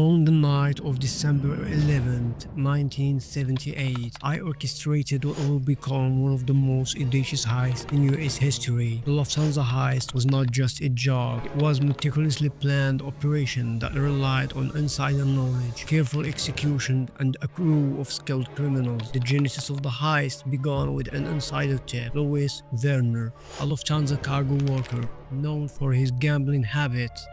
On the night of December 11th, 1978, I orchestrated what will become one of the most audacious heists in US history. The Lufthansa heist was not just a job, it was a meticulously planned operation that relied on insider knowledge, careful execution, and a crew of skilled criminals. The genesis of the heist began with an insider tip. Louis Werner, a Lufthansa cargo worker known for his gambling habits,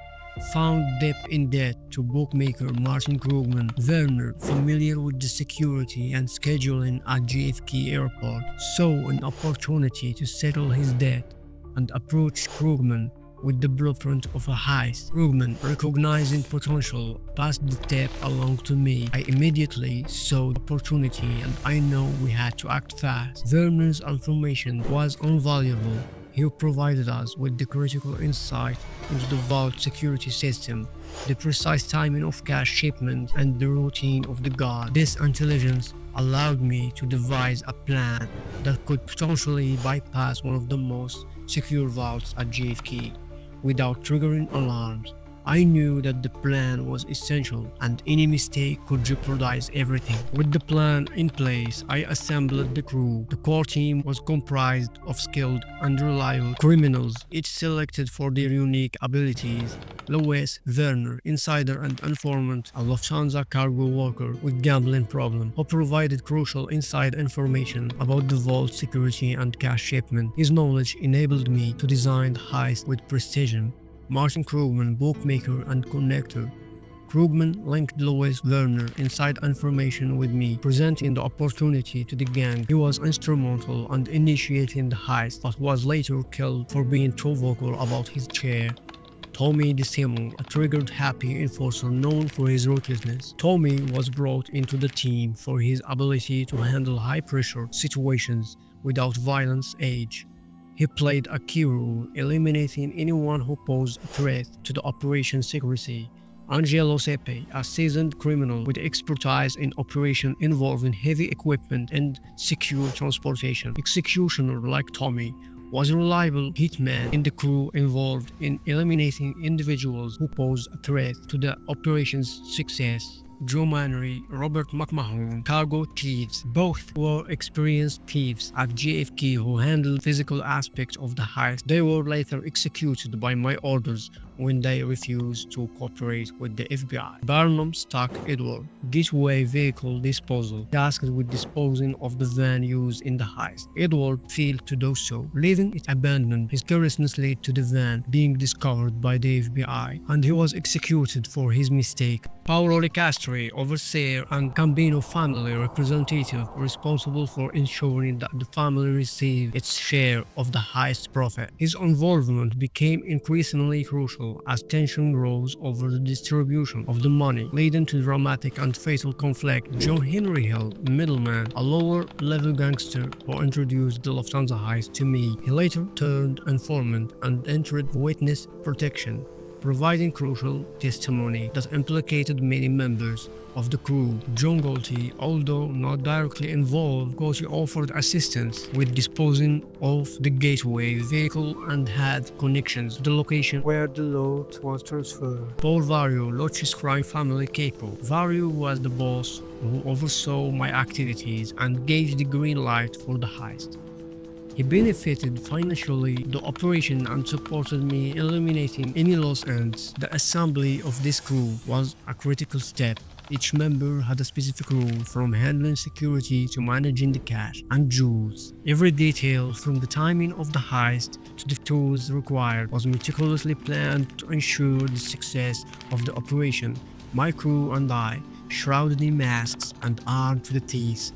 found deep in debt to bookmaker Martin Krugman. Werner, familiar with the security and scheduling at JFK Airport, saw an opportunity to settle his debt and approached Krugman with the blueprint of a heist. Krugman, recognizing potential, passed the tip along to me. I immediately saw the opportunity and I knew we had to act fast. Werner's information was invaluable. He provided us with the critical insight into the vault security system, the precise timing of cash shipment, and the routine of the guard. This intelligence allowed me to devise a plan that could potentially bypass one of the most secure vaults at JFK without triggering alarms. I knew that the plan was essential and any mistake could jeopardize everything. With the plan in place, I assembled the crew. The core team was comprised of skilled and reliable criminals, each selected for their unique abilities. Louis Werner, insider and informant, a Lufthansa cargo worker with gambling problem, who provided crucial inside information about the vault security and cash shipment. His knowledge enabled me to design the heist with precision. Martin Krugman, bookmaker and connector. Krugman linked Louis Werner inside information with me, presenting the opportunity to the gang. He was instrumental in initiating the heist, but was later killed for being too vocal about his chair. Tommy DeSimo, a triggered happy enforcer known for his ruthlessness. Tommy was brought into the team for his ability to handle high-pressure situations without violence age. He played a key role, eliminating anyone who posed a threat to the operation's secrecy. Angelo Sepe, a seasoned criminal with expertise in operations involving heavy equipment and secure transportation. Executioner like Tommy was a reliable hitman in the crew involved in eliminating individuals who posed a threat to the operation's success. Joe Mannery, Robert McMahon, cargo thieves. Both were experienced thieves at JFK who handled physical aspects of the heist. They were later executed by my orders when they refused to cooperate with the FBI. Barnum Stock Edward, getaway vehicle disposal, tasked with disposing of the van used in the heist. Edward failed to do so, leaving it abandoned. His carelessness led to the van being discovered by the FBI, and he was executed for his mistake. Paolo Licastri, overseer and Cambino family representative, responsible for ensuring that the family received its share of the heist profit. His involvement became increasingly crucial as tension rose over the distribution of the money, leading to dramatic and fatal conflict. John Henry Hill, middleman, a lower-level gangster who introduced the Lufthansa heist to me. He later turned informant and entered witness protection, providing crucial testimony that implicated many members of the crew. John Gotti, although not directly involved, Gotti offered assistance with disposing of the gateway vehicle and had connections to the location where the load was transferred. Paul Vario, Locci's crime family capo. Vario was the boss who oversaw my activities and gave the green light for the heist. He benefited financially the operation and supported me eliminating any loose ends. The assembly of this crew was a critical step. Each member had a specific role, from handling security to managing the cash and jewels. Every detail, from the timing of the heist to the tools required, was meticulously planned to ensure the success of the operation. My crew and I, shrouded in masks and armed to the teeth,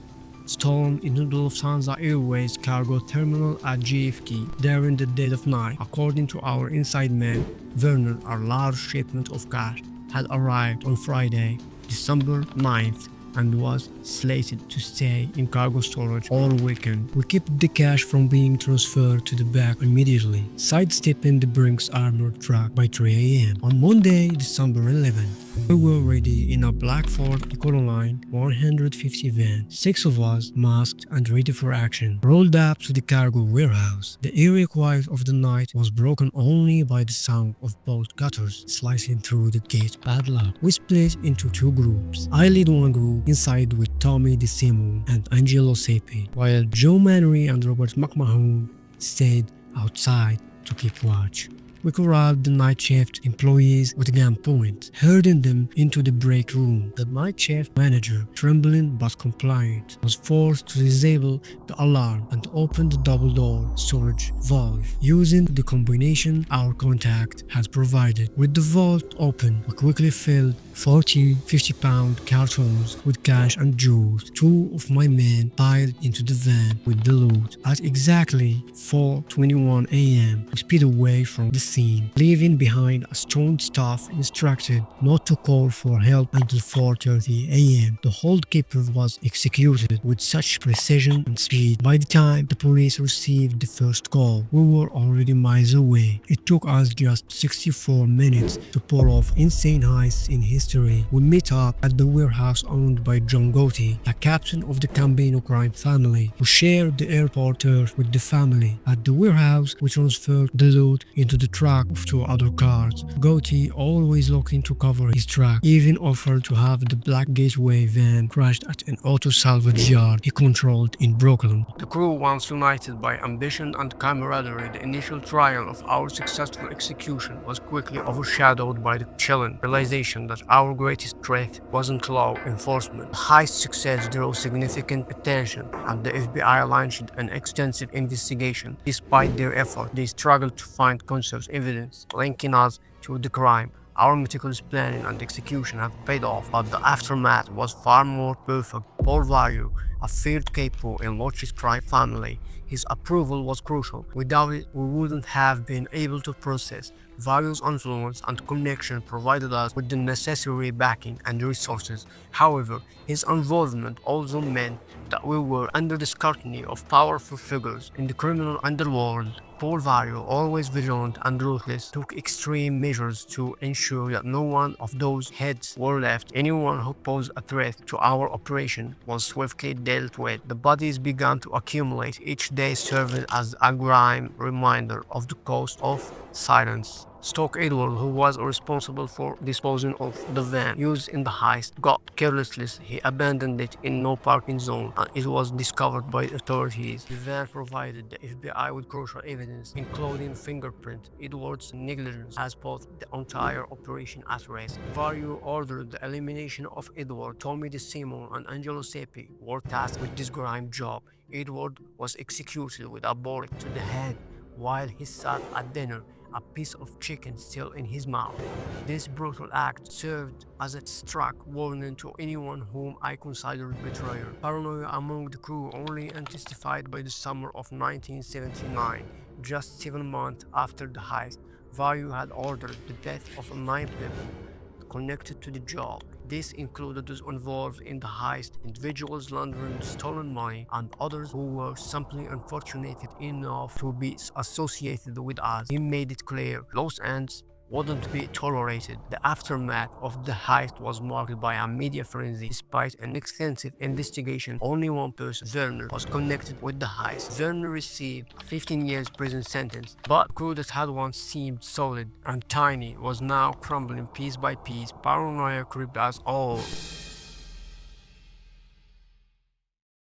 stormed into the Lufthansa Airways cargo terminal at JFK during the dead of night. According to our inside man, Werner, a large shipment of cash had arrived on Friday, December 9th, and was slated to stay in cargo storage all weekend. We kept the cash from being transferred to the back immediately, sidestepping the Brinks armored truck by 3 a.m. On Monday, December 11th. We were ready in a black Ford Econoline 150 van. 6 of us, masked and ready for action, rolled up to the cargo warehouse. The eerie quiet of the night was broken only by the sound of bolt cutters slicing through the gate padlock. We split into 2 groups. I led one group inside with Tommy DeSimo and Angelo Sepi, while Joe Mannery and Robert McMahon stayed outside to keep watch. We corralled the night shift employees with gunpoint, herding them into the break room. The night shift manager, trembling but compliant, was forced to disable the alarm and open the double-door storage valve using the combination our contact had provided. With the vault open, we quickly filled 40 50-pound cartons with cash and jewels. 2 of my men piled into the van with the loot. At exactly 4:21 a.m., we speed away from the scene, leaving behind a strong staff instructed not to call for help until 4:30 a.m. The holdkeeper was executed with such precision and speed. By the time the police received the first call, we were already miles away. It took us just 64 minutes to pull off insane heists in history. We met up at the warehouse owned by John Gotti, a captain of the Cambino crime family, who shared the airport turf with the family. At the warehouse, we transferred the loot into the truck of 2 other cars. Gotti, always looking to cover his track, even offered to have the black getaway van crashed at an auto salvage yard he controlled in Brooklyn. The crew, once united by ambition and camaraderie, the initial trial of our successful execution was quickly overshadowed by the chilling realization that our greatest threat wasn't law enforcement. The heist success drew significant attention, and the FBI launched an extensive investigation. Despite their effort, they struggled to find concrete evidence linking us to the crime. Our meticulous planning and execution have paid off, but the aftermath was far more perfect. Paul Vario, a feared capo in Lochi's crime family, his approval was crucial. Without it, we wouldn't have been able to process. Vario's influence and connection provided us with the necessary backing and resources. However, his involvement also meant that we were under the scrutiny of powerful figures in the criminal underworld. Paul Vario, always vigilant and ruthless, took extreme measures to ensure that no one of those heads were left. Anyone who posed a threat to our operation was swiftly dealt with. The bodies began to accumulate, each day serving as a grim reminder of the cost of silence. Stock Edward, who was responsible for disposing of the van used in the heist, got carelessly. He abandoned it in no parking zone, and it was discovered by authorities. The van provided the FBI with crucial evidence, including fingerprint. Edward's negligence has put the entire operation at risk. Vario ordered the elimination of Edward. Tommy DeSimo and Angelo Sepi were tasked with this grime job. Edward was executed with a bullet to the head while he sat at dinner, a piece of chicken still in his mouth. This brutal act served as a stark warning to anyone whom I considered betrayer. Paranoia among the crew only intensified by the summer of 1979. Just 7 months after the heist, Vario had ordered the death of 9 people connected to the job. This included those involved in the heist, individuals laundering stolen money, and others who were simply unfortunate enough to be associated with us. He made it clear loose ends wouldn't be tolerated. The aftermath of the heist was marked by a media frenzy. Despite an extensive investigation, only one person, Werner, was connected with the heist. Werner received a 15 years prison sentence, but the crew that had once seemed solid and tiny was now crumbling piece by piece. Paranoia gripped us all.